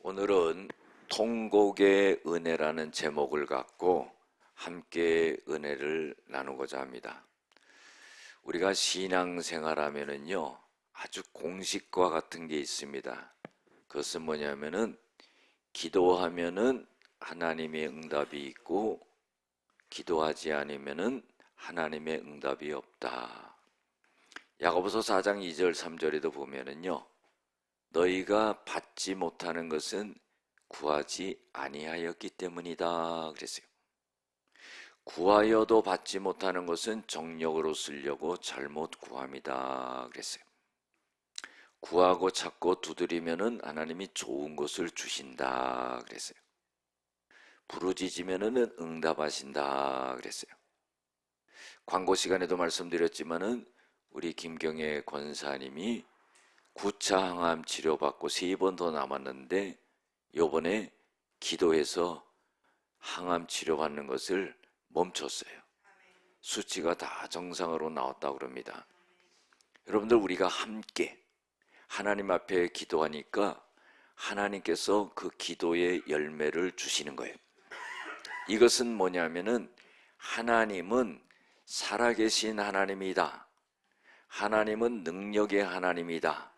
오늘은 통곡의 은혜라는 제목을 갖고 함께 은혜를 나누고자 합니다. 우리가 신앙생활하면은요, 아주 공식과 같은 게 있습니다. 그것은 뭐냐면은 기도하면은 하나님의 응답이 있고 기도하지 않으면은 하나님의 응답이 없다. 야고보서 4장 2절 3절에도 보면은요, 너희가 받지 못하는 것은 구하지 아니하였기 때문이다 그랬어요. 구하여도 받지 못하는 것은 정력으로 쓰려고 잘못 구함이다 그랬어요. 구하고 찾고 두드리면은 하나님이 좋은 것을 주신다 그랬어요. 부르짖으면은 응답하신다 그랬어요. 광고 시간에도 말씀드렸지만은 우리 김경애 권사님이 9차 항암 치료받고 3번 더 남았는데 요번에 기도해서 항암 치료받는 것을 멈췄어요. 수치가 다 정상으로 나왔다고 그럽니다. 여러분들, 우리가 함께 하나님 앞에 기도하니까 하나님께서 그 기도의 열매를 주시는 거예요. 이것은 뭐냐면은 하나님은 살아계신 하나님이다. 하나님은 능력의 하나님이다.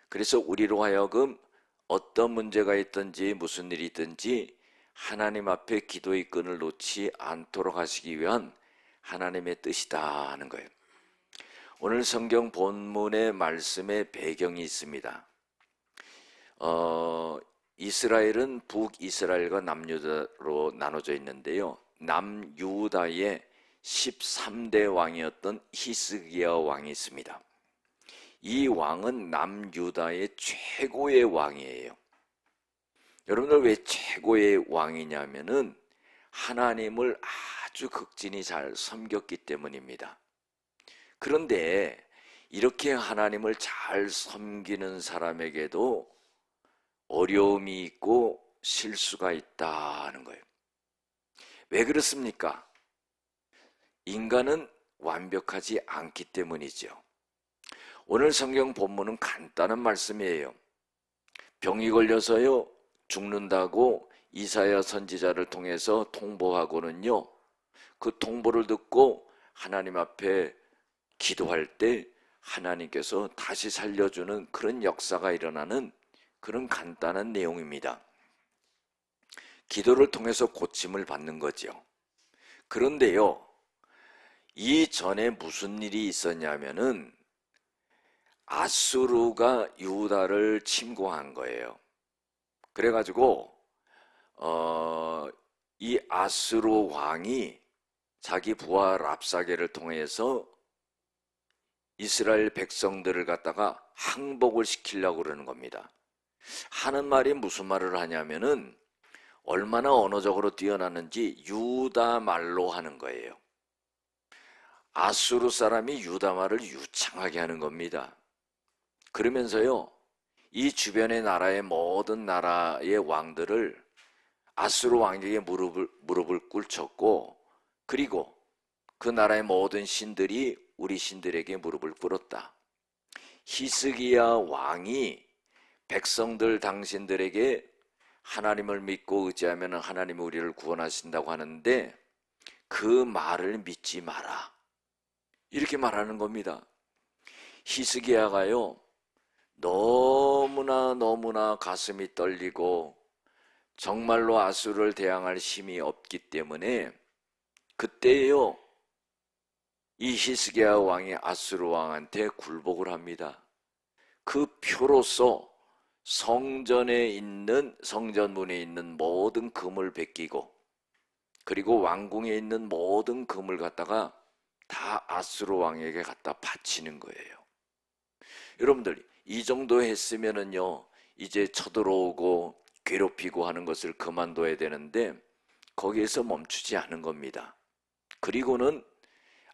그래서 우리로 하여금 어떤 문제가 있든지 무슨 일이 있든지 하나님 앞에 기도의 끈을 놓지 않도록 하시기 위한 하나님의 뜻이다 하는 거예요. 오늘 성경 본문의 말씀의 배경이 있습니다. 이스라엘은 북이스라엘과 남유다로 나눠져 있는데요, 남유다의 13대 왕이었던 히스기야 왕이 있습니다. 이 왕은 남유다의 최고의 왕이에요. 여러분들, 왜 최고의 왕이냐면은 하나님을 아주 극진히 잘 섬겼기 때문입니다. 그런데 이렇게 하나님을 잘 섬기는 사람에게도 어려움이 있고 실수가 있다는 거예요. 왜 그렇습니까? 인간은 완벽하지 않기 때문이죠. 오늘 성경 본문은 간단한 말씀이에요. 병이 걸려서요 죽는다고 이사야 선지자를 통해서 통보하고는요, 그 통보를 듣고 하나님 앞에 기도할 때 하나님께서 다시 살려주는 그런 역사가 일어나는 그런 간단한 내용입니다. 기도를 통해서 고침을 받는 거죠. 그런데요, 이전에 무슨 일이 있었냐면은 아수르가 유다를 침공한 거예요. 그래가지고 이 아수르 왕이 자기 부하 랍사게를 통해서 이스라엘 백성들을 갖다가 항복을 시키려고 그러는 겁니다. 하는 말이 무슨 말을 하냐면은 얼마나 언어적으로 뛰어났는지 유다 말로 하는 거예요. 아수르 사람이 유다 말을 유창하게 하는 겁니다. 그러면서요, 이 주변의 나라의 모든 나라의 왕들을 아수르 왕에게 무릎을 꿇쳤고, 그리고 그 나라의 모든 신들이 우리 신들에게 무릎을 꿇었다. 히스기야 왕이 백성들 당신들에게 하나님을 믿고 의지하면 하나님이 우리를 구원하신다고 하는데 그 말을 믿지 마라, 이렇게 말하는 겁니다. 히스기야가요 너무나 가슴이 떨리고 정말로 아수르를 대항할 힘이 없기 때문에 그때요 이 히스기야 왕이 아수르 왕한테 굴복을 합니다. 그 표로서 성전문에 있는 모든 금을 베끼고, 그리고 왕궁에 있는 모든 금을 갖다가 다 아수르 왕에게 갖다 바치는 거예요. 여러분들, 이 정도 했으면은요 이제 쳐들어오고 괴롭히고 하는 것을 그만둬야 되는데 거기에서 멈추지 않은 겁니다. 그리고는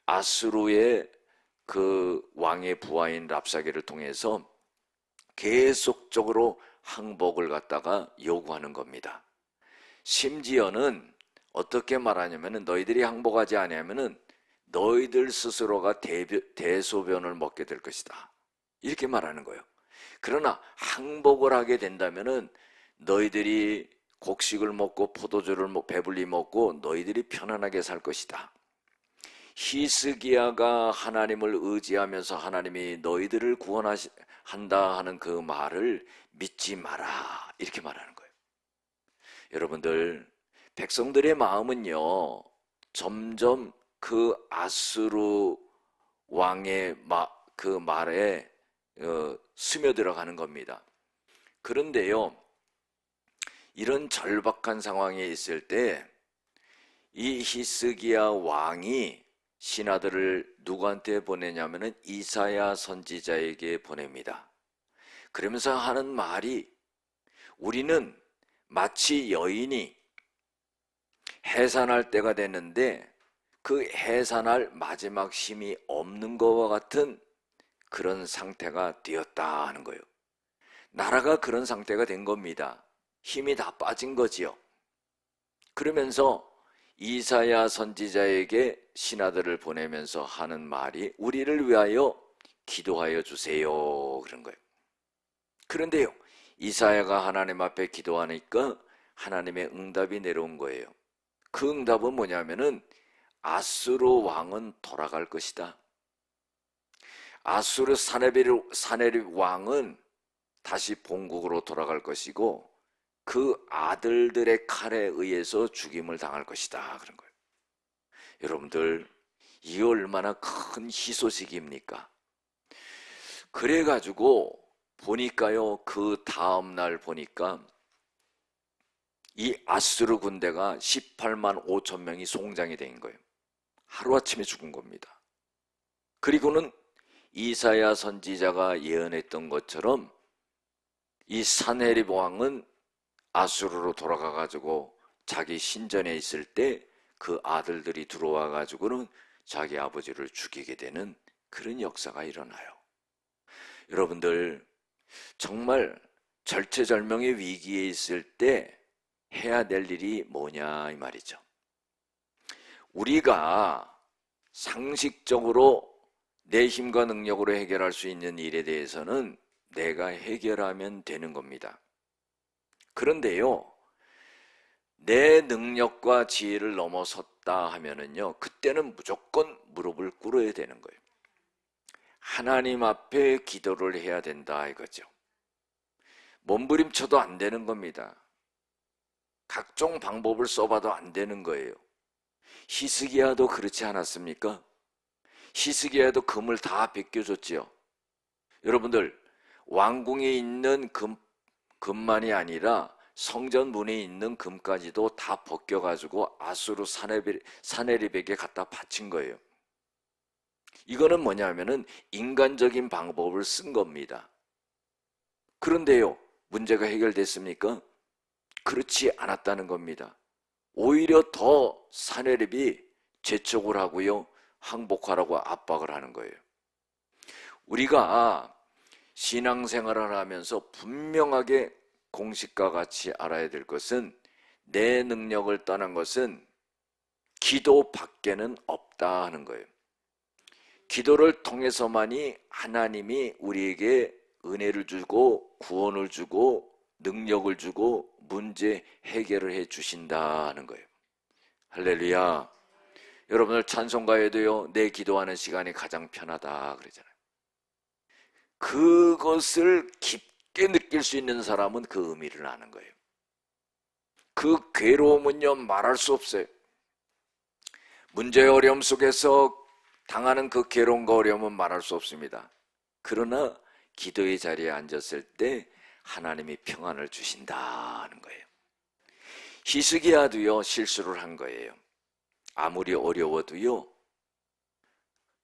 아수르의 그 왕의 부하인 랍사게를 통해서 계속적으로 항복을 갖다가 요구하는 겁니다. 심지어는 어떻게 말하냐면은 너희들이 항복하지 않으면은 너희들 스스로가 대소변을 먹게 될 것이다, 이렇게 말하는 거예요. 그러나 항복을 하게 된다면은 너희들이 곡식을 먹고 포도주를 배불리 먹고 너희들이 편안하게 살 것이다. 히스기야가 하나님을 의지하면서 하나님이 너희들을 구원한다 하는 그 말을 믿지 마라, 이렇게 말하는 거예요. 여러분들, 백성들의 마음은요 점점 그 아수르 왕의 그 말에 스며들어가는 겁니다. 그런데요, 이런 절박한 상황에 있을 때 이 히스기야 왕이 신하들을 누구한테 보내냐면은 이사야 선지자에게 보냅니다. 그러면서 하는 말이, 우리는 마치 여인이 해산할 때가 됐는데 그 해산할 마지막 힘이 없는 것과 같은 그런 상태가 되었다 하는 거예요. 나라가 그런 상태가 된 겁니다. 힘이 다 빠진 거지요. 그러면서 이사야 선지자에게 신하들을 보내면서 하는 말이, 우리를 위하여 기도하여 주세요, 그런 거예요. 그런데요, 이사야가 하나님 앞에 기도하니까 하나님의 응답이 내려온 거예요. 그 응답은 뭐냐면은 아수르 왕은 돌아갈 것이다. 아수르 사네립 왕은 다시 본국으로 돌아갈 것이고 그 아들들의 칼에 의해서 죽임을 당할 것이다, 그런 거예요. 여러분들, 이게 얼마나 큰 희소식입니까? 그래가지고 보니까요, 그 다음날 보니까 이 아수르 군대가 18만 5천 명이 송장이 된 거예요. 하루아침에 죽은 겁니다. 그리고는 이사야 선지자가 예언했던 것처럼 이 사네립 왕은 아수르로 돌아가 가지고 자기 신전에 있을 때 그 아들들이 들어와 가지고는 자기 아버지를 죽이게 되는 그런 역사가 일어나요. 여러분들, 정말 절체절명의 위기에 있을 때 해야 될 일이 뭐냐 이 말이죠. 우리가 상식적으로 내 힘과 능력으로 해결할 수 있는 일에 대해서는 내가 해결하면 되는 겁니다. 그런데요, 내 능력과 지혜를 넘어섰다 하면은요, 그때는 무조건 무릎을 꿇어야 되는 거예요. 하나님 앞에 기도를 해야 된다 이거죠. 몸부림쳐도 안 되는 겁니다. 각종 방법을 써봐도 안 되는 거예요. 히스기야도 그렇지 않았습니까? 히스기야도 금을 다 베껴줬지요. 여러분들, 왕궁에 있는 금만이 아니라 성전 문에 있는 금까지도 다 벗겨가지고 아수르 사네립에게 갖다 바친 거예요. 이거는 뭐냐면은 인간적인 방법을 쓴 겁니다. 그런데요, 문제가 해결됐습니까? 그렇지 않았다는 겁니다. 오히려 더 사네립이 재촉을 하고요, 항복하라고 압박을 하는 거예요. 우리가 신앙생활을 하면서 분명하게 공식과 같이 알아야 될 것은, 내 능력을 떠난 것은 기도 밖에는 없다 하는 거예요. 기도를 통해서만이 하나님이 우리에게 은혜를 주고 구원을 주고 능력을 주고 문제 해결을 해 주신다 하는 거예요. 할렐루야. 여러분들, 찬송가에도요, 내 기도하는 시간이 가장 편하다 그러잖아요. 그것을 깊게 느낄 수 있는 사람은 그 의미를 아는 거예요. 그 괴로움은요, 말할 수 없어요. 문제의 어려움 속에서 당하는 그 괴로움과 어려움은 말할 수 없습니다. 그러나 기도의 자리에 앉았을 때 하나님이 평안을 주신다는 거예요. 히스기야도요, 실수를 한 거예요. 아무리 어려워도요,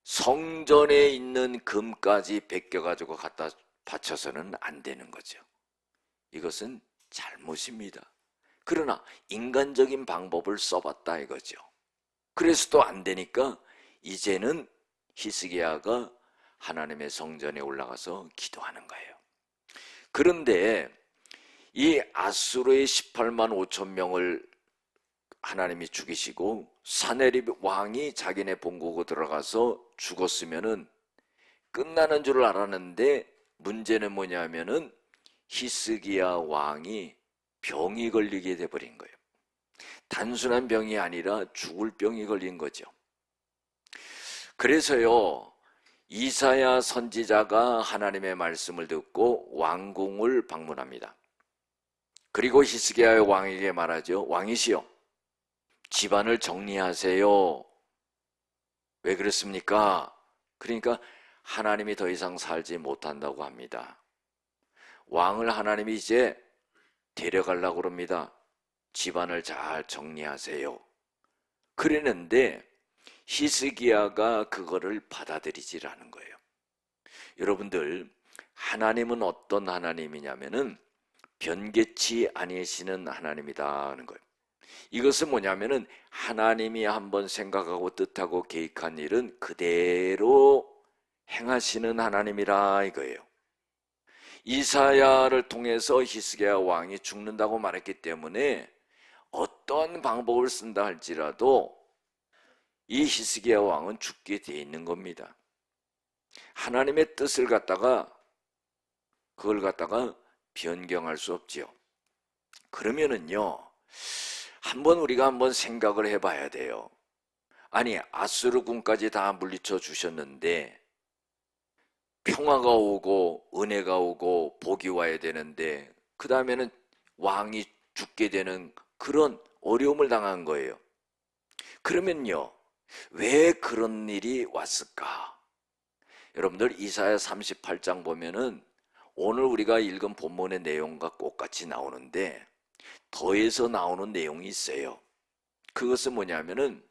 성전에 있는 금까지 베껴가지고 갖다 바쳐서는 안 되는 거죠. 이것은 잘못입니다. 그러나 인간적인 방법을 써봤다 이거죠. 그래서 또 안 되니까 이제는 히스기야가 하나님의 성전에 올라가서 기도하는 거예요. 그런데 이 아수르의 18만 5천 명을 하나님이 죽이시고 사네립 왕이 자기네 본국으로 들어가서 죽었으면은 끝나는 줄 알았는데, 문제는 뭐냐면은 히스기야 왕이 병이 걸리게 돼버린 거예요. 단순한 병이 아니라 죽을 병이 걸린 거죠. 그래서요, 이사야 선지자가 하나님의 말씀을 듣고 왕궁을 방문합니다. 그리고 히스기야의 왕에게 말하죠. 왕이시여, 집안을 정리하세요. 왜 그렇습니까? 그러니까 하나님이 더 이상 살지 못한다고 합니다. 왕을 하나님이 이제 데려가려고 그럽니다. 집안을 잘 정리하세요. 그랬는데 히스기야가 그거를 받아들이질 않은 거예요. 여러분들, 하나님은 어떤 하나님이냐면은 변개치 아니시는 하나님이다 하는 거예요. 이것은 뭐냐면은 하나님이 한번 생각하고 뜻하고 계획한 일은 그대로 행하시는 하나님이라 이거예요. 이사야를 통해서 히스기야 왕이 죽는다고 말했기 때문에 어떤 방법을 쓴다 할지라도 이 히스기야 왕은 죽게 돼 있는 겁니다. 하나님의 뜻을 그걸 갖다가 변경할 수 없지요. 그러면은요, 우리가 한번 생각을 해봐야 돼요. 아니, 아수르군까지 다 물리쳐 주셨는데 평화가 오고 은혜가 오고 복이 와야 되는데 그 다음에는 왕이 죽게 되는 그런 어려움을 당한 거예요. 그러면요, 왜 그런 일이 왔을까? 여러분들, 이사야 38장 보면은 오늘 우리가 읽은 본문의 내용과 똑같이 나오는데 더해서 나오는 내용이 있어요. 그것은 뭐냐면은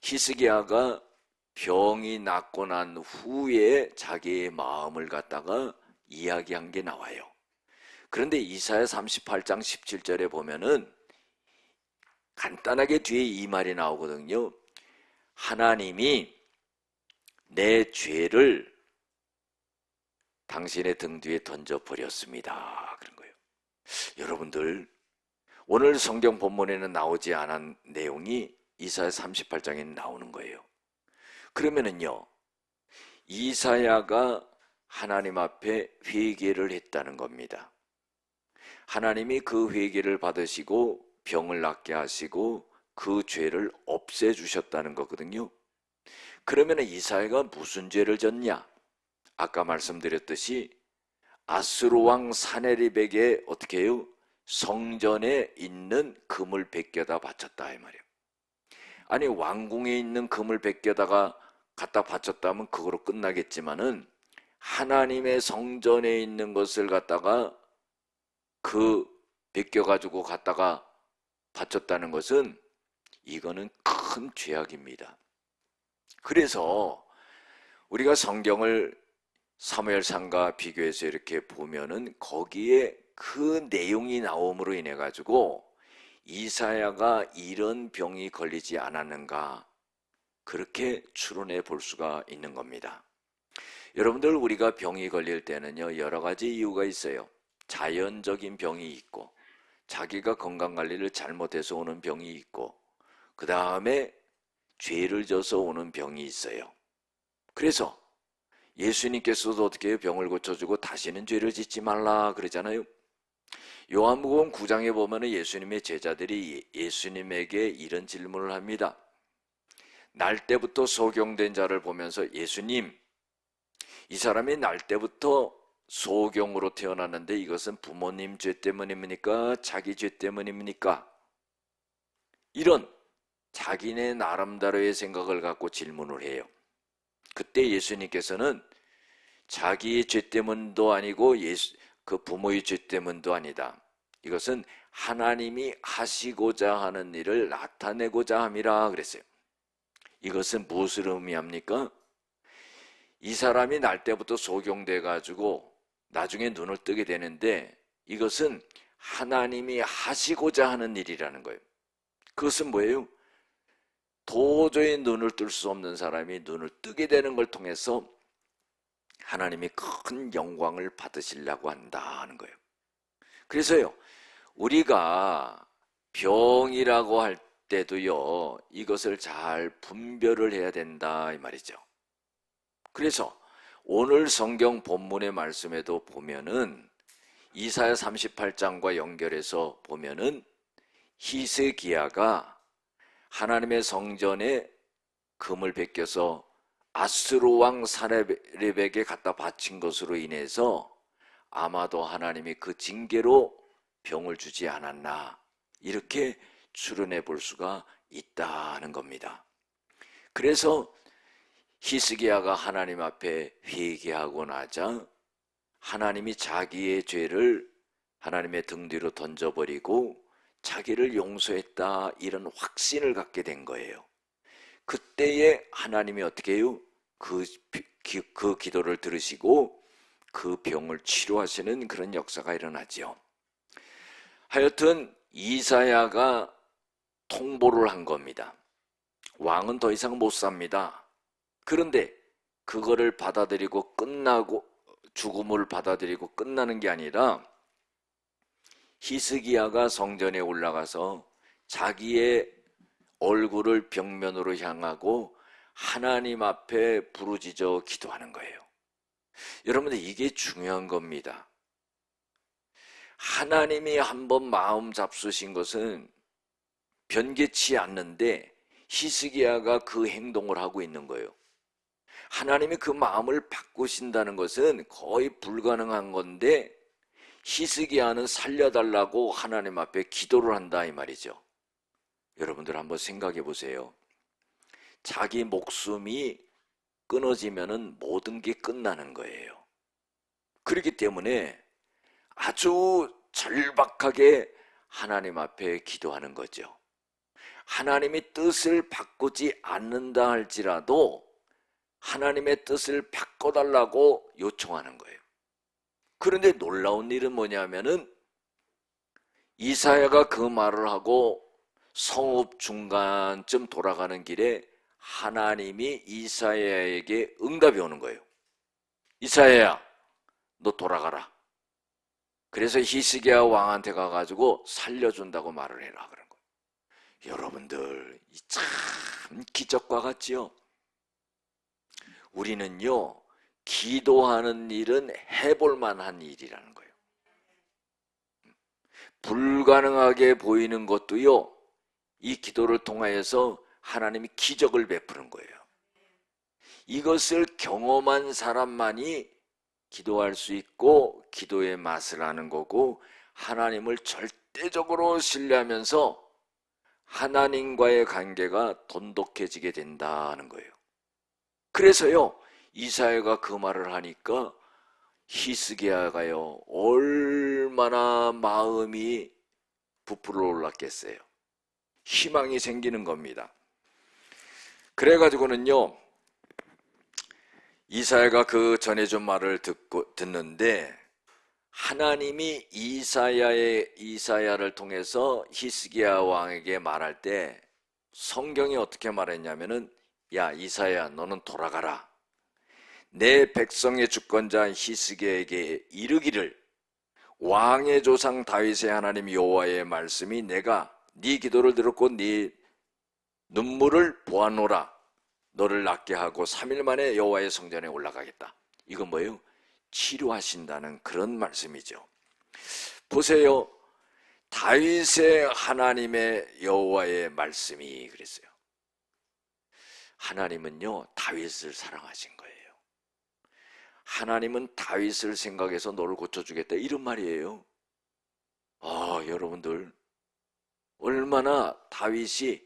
히스기야가 병이 낫고 난 후에 자기의 마음을 갖다가 이야기한 게 나와요. 그런데 이사야 38장 17절에 보면은 간단하게 뒤에 이 말이 나오거든요. 하나님이 내 죄를 당신의 등 뒤에 던져버렸습니다. 그런 거예요. 여러분들, 오늘 성경 본문에는 나오지 않은 내용이 이사야 38장에 나오는 거예요. 그러면은요, 이사야가 하나님 앞에 회개를 했다는 겁니다. 하나님이 그 회개를 받으시고 병을 낫게 하시고 그 죄를 없애주셨다는 거거든요. 그러면 이사야가 무슨 죄를 졌냐? 아까 말씀드렸듯이 아수르 왕 사네립에게 어떻게 해요? 성전에 있는 금을 베껴다 바쳤다 이 말이에요. 아니, 왕궁에 있는 금을 베껴다가 갖다 바쳤다면 그거로 끝나겠지만은 하나님의 성전에 있는 것을 갖다가 베껴가지고 갖다가 바쳤다는 것은 이거는 큰 죄악입니다. 그래서 우리가 성경을 사무엘상과 비교해서 이렇게 보면은 거기에 그 내용이 나옴으로 인해 가지고 이사야가 이런 병이 걸리지 않았는가, 그렇게 추론해 볼 수가 있는 겁니다. 여러분들, 우리가 병이 걸릴 때는요, 여러 가지 이유가 있어요. 자연적인 병이 있고, 자기가 건강관리를 잘못해서 오는 병이 있고, 그 다음에 죄를 져서 오는 병이 있어요. 그래서 예수님께서도 어떻게 해요? 병을 고쳐주고 다시는 죄를 짓지 말라 그러잖아요. 요한복음 9장에 보면 예수님의 제자들이 예수님에게 이런 질문을 합니다. 날 때부터 소경된 자를 보면서, 예수님, 이 사람이 날 때부터 소경으로 태어났는데 이것은 부모님 죄 때문입니까? 자기 죄 때문입니까? 이런 자기네 나름대로의 생각을 갖고 질문을 해요. 그때 예수님께서는 자기의 죄 때문도 아니고 그 부모의 죄 때문도 아니다. 이것은 하나님이 하시고자 하는 일을 나타내고자 함이라 그랬어요. 이것은 무엇을 의미합니까? 이 사람이 날 때부터 소경돼 가지고 나중에 눈을 뜨게 되는데 이것은 하나님이 하시고자 하는 일이라는 거예요. 그것은 뭐예요? 도저히 눈을 뜰 수 없는 사람이 눈을 뜨게 되는 걸 통해서 하나님이 큰 영광을 받으시려고 한다는 거예요. 그래서요, 우리가 병이라고 할 때도요, 이것을 잘 분별을 해야 된다 이 말이죠. 그래서 오늘 성경 본문의 말씀에도 보면은 이사야 38장과 연결해서 보면은 히스기야가 하나님의 성전에 금을 베껴서 아수르 왕 사네립에게 갖다 바친 것으로 인해서 아마도 하나님이 그 징계로 병을 주지 않았나, 이렇게 추론해 볼 수가 있다는 겁니다. 그래서 히스기야가 하나님 앞에 회개하고 나자 하나님이 자기의 죄를 하나님의 등 뒤로 던져버리고 자기를 용서했다, 이런 확신을 갖게 된 거예요. 그때에 하나님이 어떻게 해요? 그 기도를 들으시고 그 병을 치료하시는 그런 역사가 일어나죠. 하여튼 이사야가 통보를 한 겁니다. 왕은 더 이상 못 삽니다. 그런데 그거를 받아들이고 끝나고, 죽음을 받아들이고 끝나는 게 아니라 히스기야가 성전에 올라가서 자기의 얼굴을 벽면으로 향하고 하나님 앞에 부르짖어 기도하는 거예요. 여러분들, 이게 중요한 겁니다. 하나님이 한번 마음 잡수신 것은 변개치 않는데 히스기야가 그 행동을 하고 있는 거예요. 하나님이 그 마음을 바꾸신다는 것은 거의 불가능한 건데 히스기야는 살려달라고 하나님 앞에 기도를 한다, 이 말이죠. 여러분들 한번 생각해 보세요. 자기 목숨이 끊어지면은 모든 게 끝나는 거예요. 그렇기 때문에 아주 절박하게 하나님 앞에 기도하는 거죠. 하나님이 뜻을 바꾸지 않는다 할지라도 하나님의 뜻을 바꿔달라고 요청하는 거예요. 그런데 놀라운 일은 뭐냐면은 이사야가 그 말을 하고 성읍 중간쯤 돌아가는 길에 하나님이 이사야에게 응답이 오는 거예요. 이사야야, 너 돌아가라. 그래서 히스기야 왕한테 가가지고 살려준다고 말을 해라, 그런 거예요. 여러분들, 참 기적과 같지요? 우리는요, 기도하는 일은 해볼 만한 일이라는 거예요. 불가능하게 보이는 것도요, 이 기도를 통하여서 하나님이 기적을 베푸는 거예요. 이것을 경험한 사람만이 기도할 수 있고 기도의 맛을 아는 거고, 하나님을 절대적으로 신뢰하면서 하나님과의 관계가 돈독해지게 된다는 거예요. 그래서요, 이사야가 그 말을 하니까 히스기야가요, 얼마나 마음이 부풀어 올랐겠어요. 희망이 생기는 겁니다. 그래가지고는요, 이사야가 그 전해준 말을 듣는데 하나님이 이사야를 통해서 히스기야 왕에게 말할 때 성경이 어떻게 말했냐면은, 야 이사야, 너는 돌아가라. 내 백성의 주권자 히스기야에게 이르기를, 왕의 조상 다윗의 하나님 여호와의 말씀이 내가 네 기도를 들었고 네 눈물을 보았노라. 너를 낫게 하고 3일 만에 여호와의 성전에 올라가겠다. 이건 뭐예요? 치료하신다는 그런 말씀이죠. 보세요. 다윗의 하나님의 여호와의 말씀이 그랬어요. 하나님은요, 다윗을 사랑하신 거예요. 하나님은 다윗을 생각해서 너를 고쳐주겠다, 이런 말이에요. 여러분들, 얼마나 다윗이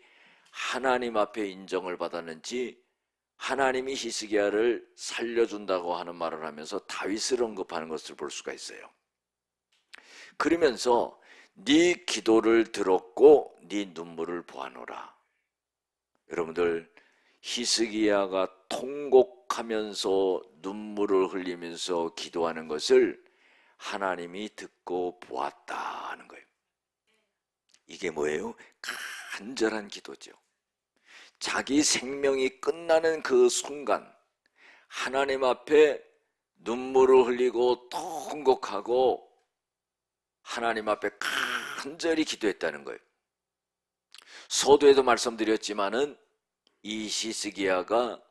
하나님 앞에 인정을 받았는지, 하나님이 히스기야를 살려준다고 하는 말을 하면서 다윗을 언급하는 것을 볼 수가 있어요. 그러면서 네 기도를 들었고 네 눈물을 보아노라. 여러분들, 히스기야가 통곡하면서 눈물을 흘리면서 기도하는 것을 하나님이 듣고 보았다는 거예요. 이게 뭐예요? 간절한 기도죠. 자기 생명이 끝나는 그 순간 하나님 앞에 눈물을 흘리고 통곡하고 하나님 앞에 간절히 기도했다는 거예요. 서두에도 말씀드렸지만은 이 히스기야가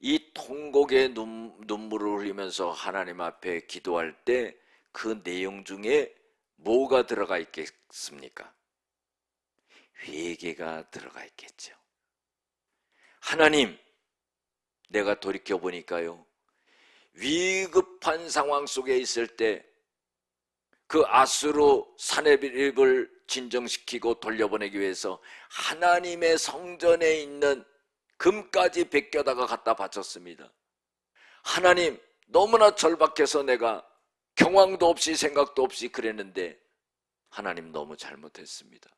이 통곡의 눈물을 흘리면서 하나님 앞에 기도할 때 그 내용 중에 뭐가 들어가 있겠습니까? 회개가 들어가 있겠죠. 하나님, 내가 돌이켜보니까요, 위급한 상황 속에 있을 때 그 아수르 사내립을 진정시키고 돌려보내기 위해서 하나님의 성전에 있는 금까지 베껴다가 갖다 바쳤습니다. 하나님, 너무나 절박해서 내가 경황도 없이 생각도 없이 그랬는데 하나님 너무 잘못했습니다.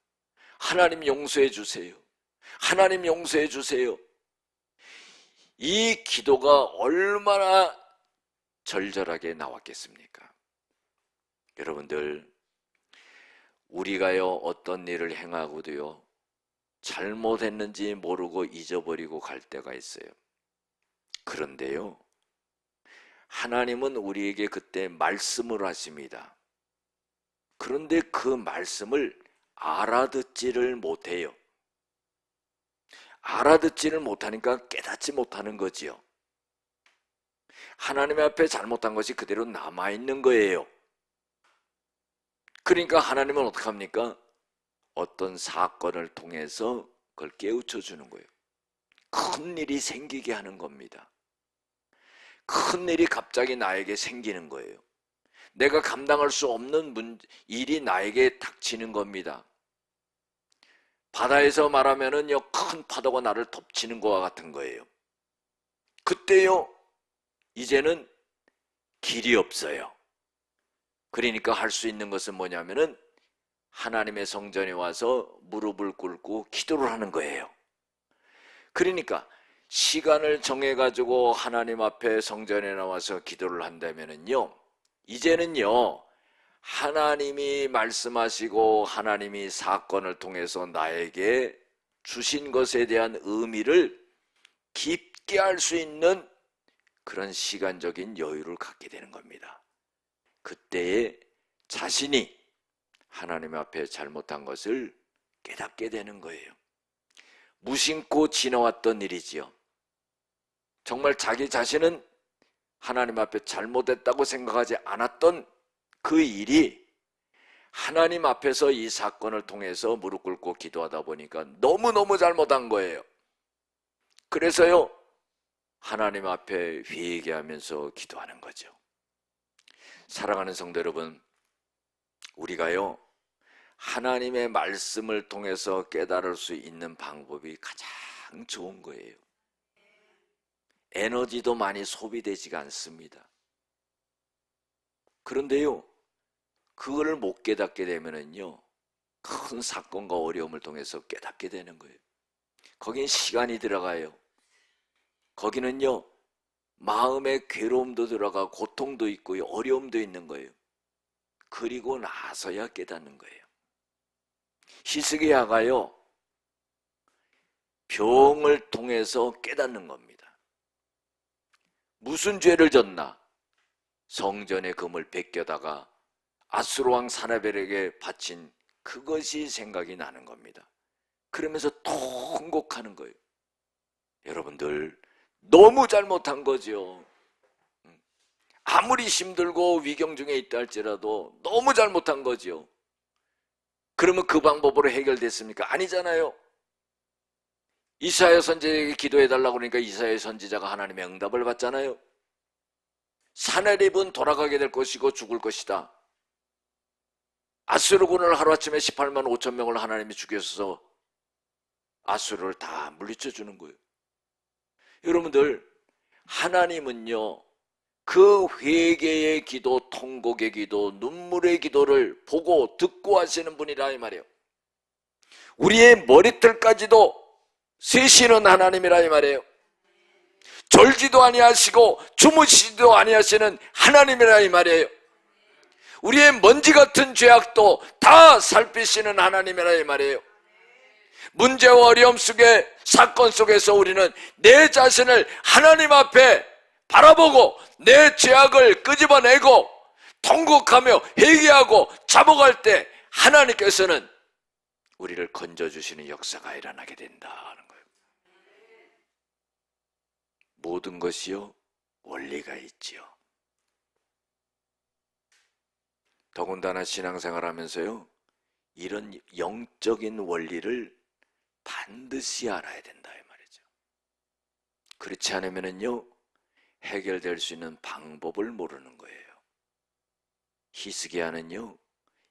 하나님 용서해 주세요. 하나님 용서해 주세요. 이 기도가 얼마나 절절하게 나왔겠습니까? 여러분들, 우리가요 어떤 일을 행하고도요 잘못했는지 모르고 잊어버리고 갈 때가 있어요. 그런데요, 하나님은 우리에게 그때 말씀을 하십니다. 그런데 그 말씀을 알아듣지를 못해요. 알아듣지를 못하니까 깨닫지 못하는 거지요. 하나님 앞에 잘못한 것이 그대로 남아있는 거예요. 그러니까 하나님은 어떻게 합니까? 어떤 사건을 통해서 그걸 깨우쳐 주는 거예요. 큰 일이 생기게 하는 겁니다. 큰 일이 갑자기 나에게 생기는 거예요. 내가 감당할 수 없는 일이 나에게 닥치는 겁니다. 바다에서 말하면은요, 큰 파도가 나를 덮치는 것과 같은 거예요. 그때요, 이제는 길이 없어요. 그러니까 할 수 있는 것은 뭐냐면은 하나님의 성전에 와서 무릎을 꿇고 기도를 하는 거예요. 그러니까 시간을 정해가지고 하나님 앞에 성전에 나와서 기도를 한다면은요, 이제는요, 하나님이 말씀하시고 하나님이 사건을 통해서 나에게 주신 것에 대한 의미를 깊게 알 수 있는 그런 시간적인 여유를 갖게 되는 겁니다. 그때에 자신이 하나님 앞에 잘못한 것을 깨닫게 되는 거예요. 무심코 지나왔던 일이지요. 정말 자기 자신은 하나님 앞에 잘못했다고 생각하지 않았던 그 일이 하나님 앞에서 이 사건을 통해서 무릎 꿇고 기도하다 보니까 너무너무 잘못한 거예요. 그래서요, 하나님 앞에 회개하면서 기도하는 거죠. 사랑하는 성도 여러분, 우리가요, 하나님의 말씀을 통해서 깨달을 수 있는 방법이 가장 좋은 거예요. 에너지도 많이 소비되지가 않습니다. 그런데요, 그걸 못 깨닫게 되면은요, 큰 사건과 어려움을 통해서 깨닫게 되는 거예요. 거긴 시간이 들어가요. 거기는요, 마음의 괴로움도 들어가 고통도 있고요, 어려움도 있는 거예요. 그리고 나서야 깨닫는 거예요. 히스기야가요, 병을 통해서 깨닫는 겁니다. 무슨 죄를 졌나? 성전의 금을 베껴다가 아수르 왕 사나벨에게 바친 그것이 생각이 나는 겁니다. 그러면서 통곡하는 거예요. 여러분들, 너무 잘못한 거죠. 아무리 힘들고 위경 중에 있다 할지라도 너무 잘못한 거죠. 그러면 그 방법으로 해결됐습니까? 아니잖아요. 이사야 선지자에게 기도해달라고 그러니까 이사야 선지자가 하나님의 응답을 받잖아요. 사내립은 돌아가게 될 것이고 죽을 것이다. 아수르군을 하루아침에 18만 5천 명을 하나님이 죽여서 아수르를 다 물리쳐 주는 거예요. 여러분들, 하나님은요, 그 회개의 기도, 통곡의 기도, 눈물의 기도를 보고 듣고 하시는 분이라 이 말이에요. 우리의 머리털까지도 세시는 하나님이라 이 말이에요. 졸지도 아니하시고 주무시지도 아니하시는 하나님이라 이 말이에요. 우리의 먼지 같은 죄악도 다 살피시는 하나님이라 이 말이에요. 문제와 어려움 속에, 사건 속에서 우리는 내 자신을 하나님 앞에 바라보고 내 죄악을 끄집어내고 통곡하며 회개하고 잡아갈 때 하나님께서는 우리를 건져주시는 역사가 일어나게 된다는 거예요. 모든 것이요, 원리가 있지요. 더군다나 신앙생활 하면서요, 이런 영적인 원리를 반드시 알아야 된다 이 말이죠. 그렇지 않으면요 해결될 수 있는 방법을 모르는 거예요. 히스기야는요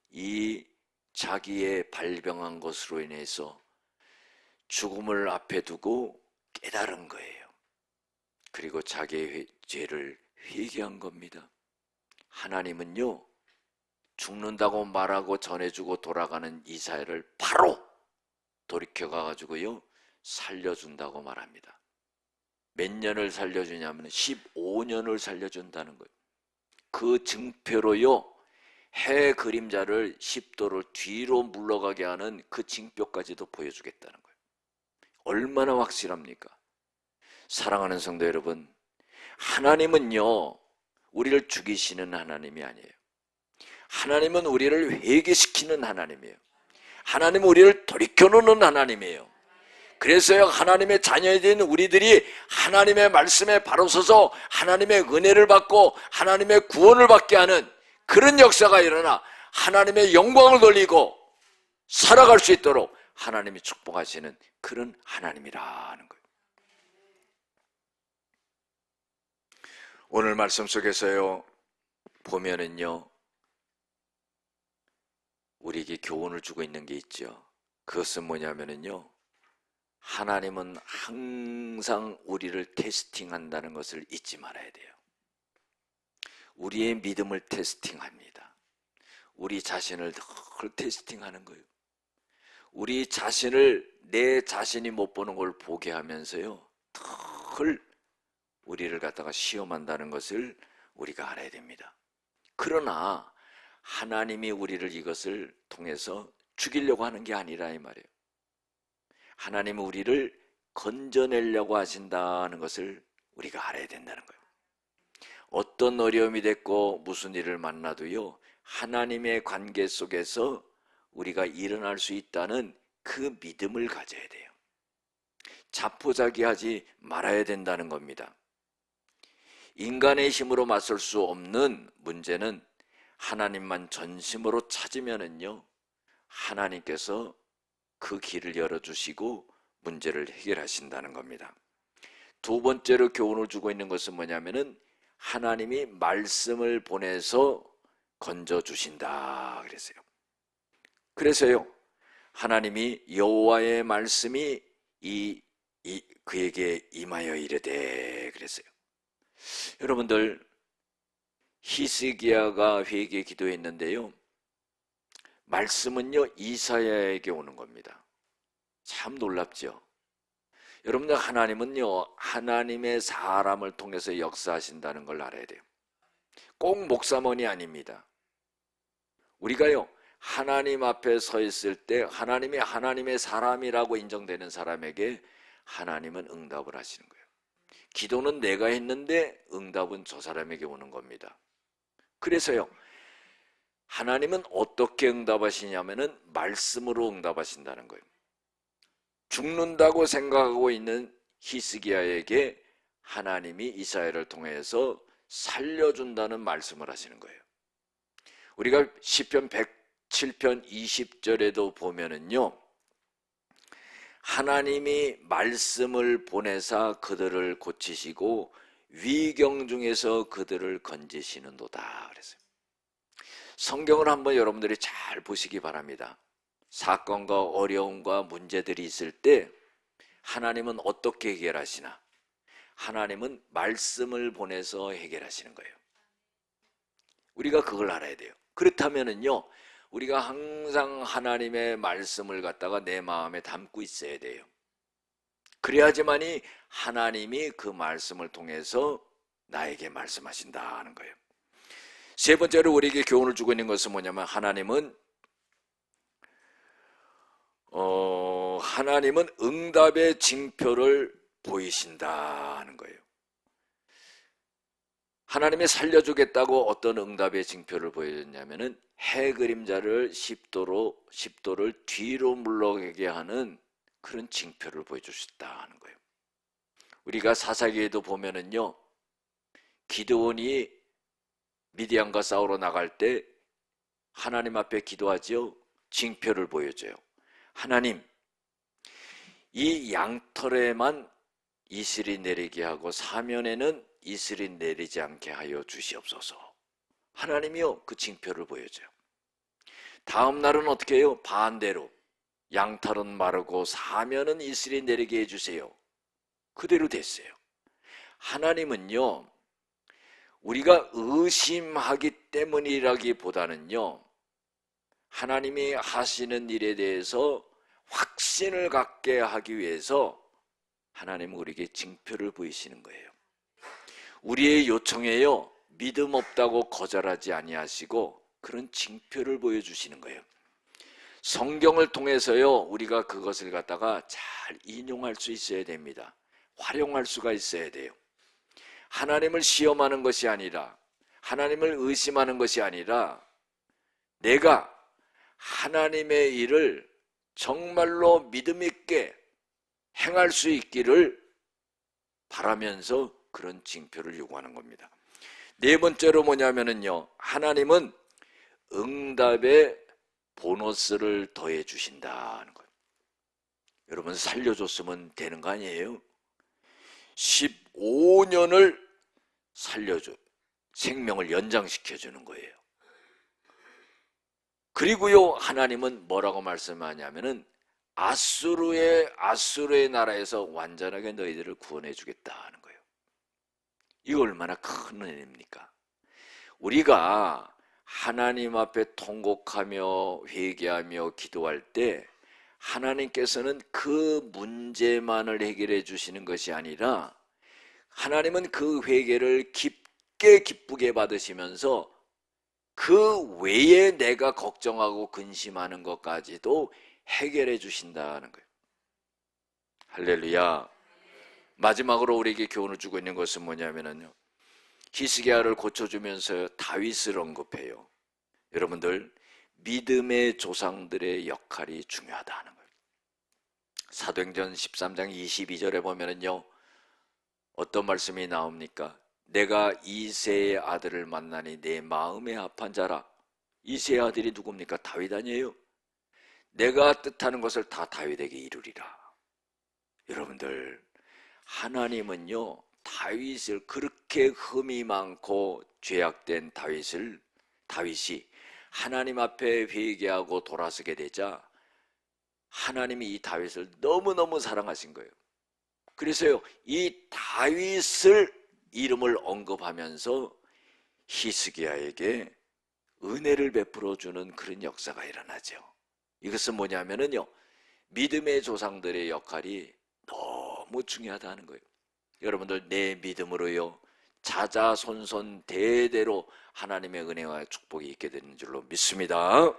이 자기의 발병한 것으로 인해서 죽음을 앞에 두고 깨달은 거예요. 그리고 자기의 죄를 회개한 겁니다. 하나님은요 죽는다고 말하고 전해주고 돌아가는 이사야를 바로 돌이켜가지고요 살려준다고 말합니다. 몇 년을 살려주냐면 15년을 살려준다는 거예요. 그 증표로요 해 그림자를 10도를 뒤로 물러가게 하는 그 징표까지도 보여주겠다는 거예요. 얼마나 확실합니까? 사랑하는 성도 여러분, 하나님은요 우리를 죽이시는 하나님이 아니에요. 하나님은 우리를 회개시키는 하나님이에요. 하나님은 우리를 돌이켜놓는 하나님이에요. 그래서요 하나님의 자녀된 우리들이 하나님의 말씀에 바로 서서 하나님의 은혜를 받고 하나님의 구원을 받게 하는 그런 역사가 일어나 하나님의 영광을 돌리고 살아갈 수 있도록 하나님이 축복하시는 그런 하나님이라는 거예요. 오늘 말씀 속에서요 보면은요 우리에게 교훈을 주고 있는 게 있죠. 그것은 뭐냐면은요 하나님은 항상 우리를 테스팅한다는 것을 잊지 말아야 돼요. 우리의 믿음을 테스팅합니다. 우리 자신을 늘 테스팅하는 거예요. 우리 자신을 내 자신이 못 보는 걸 보게 하면서요 늘 우리를 갖다가 시험한다는 것을 우리가 알아야 됩니다. 그러나 하나님이 우리를 이것을 통해서 죽이려고 하는 게 아니라 이 말이에요. 하나님은 우리를 건져내려고 하신다는 것을 우리가 알아야 된다는 거예요. 어떤 어려움이 됐고 무슨 일을 만나도요 하나님의 관계 속에서 우리가 일어날 수 있다는 그 믿음을 가져야 돼요. 자포자기하지 말아야 된다는 겁니다. 인간의 힘으로 맞설 수 없는 문제는 하나님만 전심으로 찾으면은요 하나님께서 그 길을 열어주시고 문제를 해결하신다는 겁니다. 두 번째로 교훈을 주고 있는 것은 뭐냐면은 하나님이 말씀을 보내서 건져주신다 그래서요 하나님이 여호와의 말씀이 그에게 임하여 이르되 그랬어요. 여러분들 히스기야가 회개 기도했는데요 말씀은요 이사야에게 오는 겁니다. 참 놀랍죠. 여러분들 하나님은요 하나님의 사람을 통해서 역사하신다는 걸 알아야 돼요. 꼭 목사만이 아닙니다. 우리가요 하나님 앞에 서 있을 때 하나님이 하나님의 사람이라고 인정되는 사람에게 하나님은 응답을 하시는 거예요. 기도는 내가 했는데 응답은 저 사람에게 오는 겁니다. 그래서요 하나님은 어떻게 응답하시냐면은 말씀으로 응답하신다는 거예요. 죽는다고 생각하고 있는 히스기야에게 하나님이 이사야를 통해서 살려준다는 말씀을 하시는 거예요. 우리가 시편 107편 20절에도 보면은요 하나님이 말씀을 보내사 그들을 고치시고 위경 중에서 그들을 건지시는도다 그랬어요. 성경을 한번 여러분들이 잘 보시기 바랍니다. 사건과 어려움과 문제들이 있을 때 하나님은 어떻게 해결하시나? 하나님은 말씀을 보내서 해결하시는 거예요. 우리가 그걸 알아야 돼요. 그렇다면은요 우리가 항상 하나님의 말씀을 갖다가 내 마음에 담고 있어야 돼요. 그래야지만이 하나님이 그 말씀을 통해서 나에게 말씀하신다는 거예요. 세 번째로 우리에게 교훈을 주고 있는 것은 뭐냐면 하나님은 응답의 징표를 보이신다는 거예요. 하나님이 살려주겠다고 어떤 응답의 징표를 보여줬냐면은 해 그림자를 10도를 뒤로 물러가게 하는 그런 징표를 보여주셨다는 거예요. 우리가 사사기에도 보면은요 기드온이 미디안과 싸우러 나갈 때 하나님 앞에 기도하지요. 징표를 보여줘요. 하나님, 이 양털에만 이슬이 내리게 하고 사면에는 이슬이 내리지 않게 하여 주시옵소서. 하나님이요, 그 징표를 보여줘요. 다음 날은 어떻게 해요? 반대로 양털은 마르고 사면은 이슬이 내리게 해주세요. 그대로 됐어요. 하나님은요, 우리가 의심하기 때문이라기보다는요, 하나님이 하시는 일에 대해서 확신을 갖게 하기 위해서 하나님은 우리에게 징표를 보이시는 거예요. 우리의 요청에요, 믿음 없다고 거절하지 아니하시고 그런 징표를 보여주시는 거예요. 성경을 통해서요, 우리가 그것을 갖다가 잘 인용할 수 있어야 됩니다. 활용할 수가 있어야 돼요. 하나님을 시험하는 것이 아니라, 하나님을 의심하는 것이 아니라, 내가 하나님의 일을 정말로 믿음 있게 행할 수 있기를 바라면서 그런 징표를 요구하는 겁니다. 네 번째로 뭐냐면요, 하나님은 응답에 보너스를 더해 주신다는 거예요. 여러분, 살려줬으면 되는 거 아니에요? 15년을 살려줘, 생명을 연장시켜주는 거예요. 그리고요, 하나님은 뭐라고 말씀하냐면은 아수르의 나라에서 완전하게 너희들을 구원해 주겠다는 거예요. 이거 얼마나 큰 은혜입니까? 우리가 하나님 앞에 통곡하며 회개하며 기도할 때 하나님께서는 그 문제만을 해결해 주시는 것이 아니라 하나님은 그 회개를 깊게 기쁘게 받으시면서 그 외에 내가 걱정하고 근심하는 것까지도 해결해 주신다는 거예요. 할렐루야. 마지막으로 우리에게 교훈을 주고 있는 것은 뭐냐면요, 히스기야를 고쳐주면서 다윗을 언급해요. 여러분들, 믿음의 조상들의 역할이 중요하다는 거예요. 사도행전 13장 22절에 보면은요, 어떤 말씀이 나옵니까? 내가 이새의 아들을 만나니 내 마음에 합한 자라. 이새의 아들이 누굽니까? 다윗 아니에요? 내가 뜻하는 것을 다 다윗에게 이루리라. 여러분들, 하나님은요, 다윗을, 그렇게 흠이 많고 죄악된 다윗이 하나님 앞에 회개하고 돌아서게 되자 하나님이 이 다윗을 너무너무 사랑하신 거예요. 그래서요, 이 다윗을 이름을 언급하면서 히스기야에게 은혜를 베풀어 주는 그런 역사가 일어나죠. 이것은 뭐냐면요, 믿음의 조상들의 역할이 너무 중요하다는 거예요. 여러분들, 내 믿음으로요, 자자손손 대대로 하나님의 은혜와 축복이 있게 되는 줄로 믿습니다.